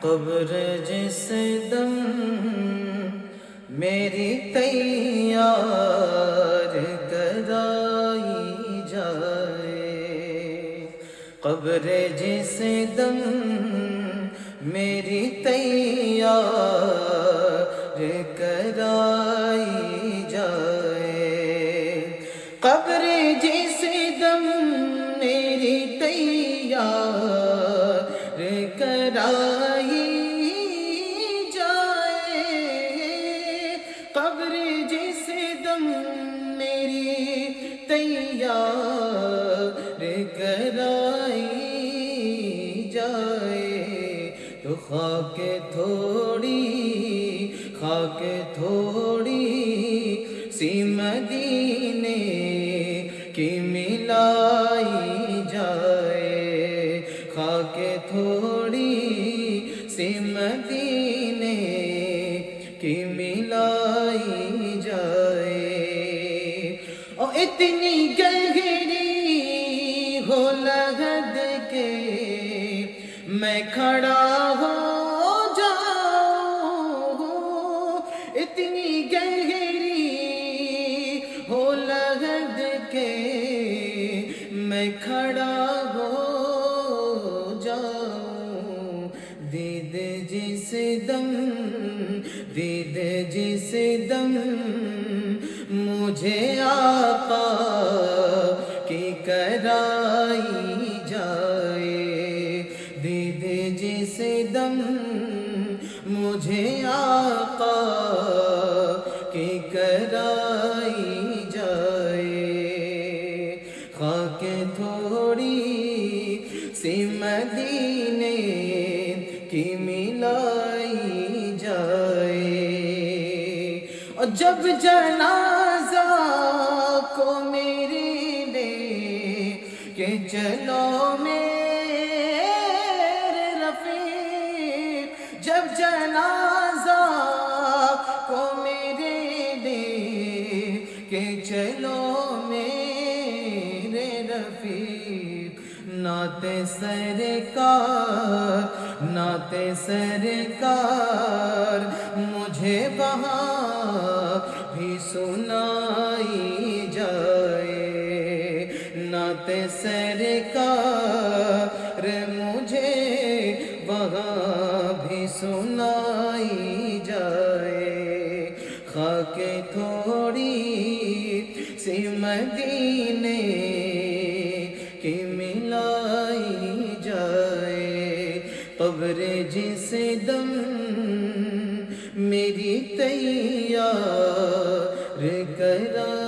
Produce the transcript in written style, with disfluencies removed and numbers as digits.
قبر جس دم میری تیار کرائی جائے، قبر جس دم میری تیار کرائی جائے، قبر جس دم میری تیار کرائی جائے، قبر جس دم میری تیار کرائی جائے، تو خاک تھوڑی سی مدینے کی ملائی جائے، خاک تھوڑی سی مدینے کی ملائی جائے، اور اتنی گہری ہو لحد کے میں کھڑا ہو جاؤں، اتنی گہری ہو لحد کے میں کھڑا ہو جاؤں، دید جس دم مجھے آقا کی کرائی جائے، دید جس دم مجھے آقا کی کرائی جائے، خاک تھوڑی سی مدینے کی ملائی جائے، اور جب جنازہ کو میرے لے کے چلو میرے رفیق، جب جنازہ کو میرے لے کے چلو میرے رفیق، نعت سرکار مجھے وہاں بھی سنائی جائے، نعت سرکار مجھے وہاں بھی سنائی جائے، خاک تھوڑی سی مدینے کی ملائی جائے، قبر جس دم میری تیار کرا